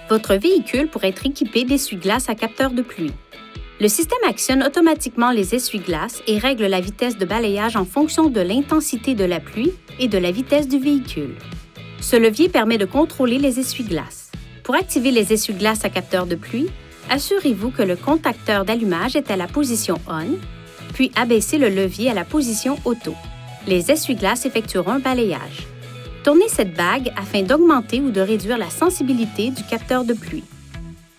Votre véhicule pourrait être équipé d'essuie-glaces à capteur de pluie. Le système actionne automatiquement les essuie-glaces et règle la vitesse de balayage en fonction de l'intensité de la pluie et de la vitesse du véhicule. Ce levier permet de contrôler les essuie-glaces. Pour activer les essuie-glaces à capteur de pluie, assurez-vous que le contacteur d'allumage est à la position ON, puis abaissez le levier à la position Auto. Les essuie-glaces effectueront un balayage. Tournez cette bague afin d'augmenter ou de réduire la sensibilité du capteur de pluie.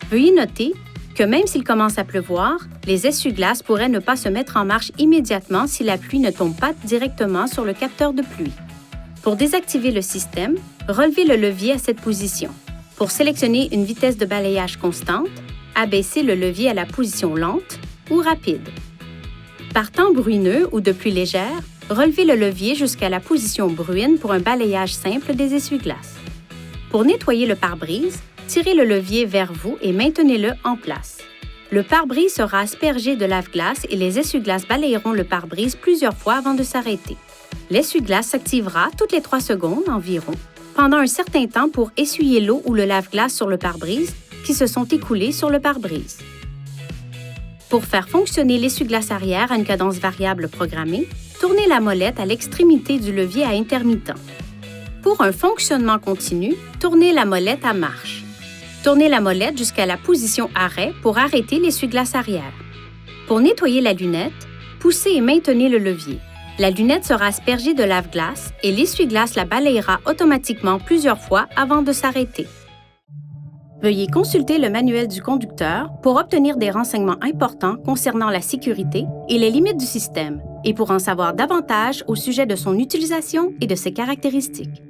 Veuillez noter que même s'il commence à pleuvoir, les essuie-glaces pourraient ne pas se mettre en marche immédiatement si la pluie ne tombe pas directement sur le capteur de pluie. Pour désactiver le système, relevez le levier à cette position. Pour sélectionner une vitesse de balayage constante, abaissez le levier à la position lente ou rapide. Par temps bruineux ou de pluie légère, relevez le levier jusqu'à la position bruine pour un balayage simple des essuie-glaces. Pour nettoyer le pare-brise, tirez le levier vers vous et maintenez-le en place. Le pare-brise sera aspergé de lave-glace et les essuie-glaces balayeront le pare-brise plusieurs fois avant de s'arrêter. L'essuie-glace s'activera toutes les 3 secondes environ, pendant un certain temps pour essuyer l'eau ou le lave-glace sur le pare-brise qui se sont écoulés sur le pare-brise. Pour faire fonctionner l'essuie-glace arrière à une cadence variable programmée, tournez la molette à l'extrémité du levier à intermittent. Pour un fonctionnement continu, tournez la molette à marche. Tournez la molette jusqu'à la position arrêt pour arrêter l'essuie-glace arrière. Pour nettoyer la lunette, poussez et maintenez le levier. La lunette sera aspergée de lave-glace et l'essuie-glace la balayera automatiquement plusieurs fois avant de s'arrêter. Veuillez consulter le manuel du conducteur pour obtenir des renseignements importants concernant la sécurité et les limites du système et pour en savoir davantage au sujet de son utilisation et de ses caractéristiques.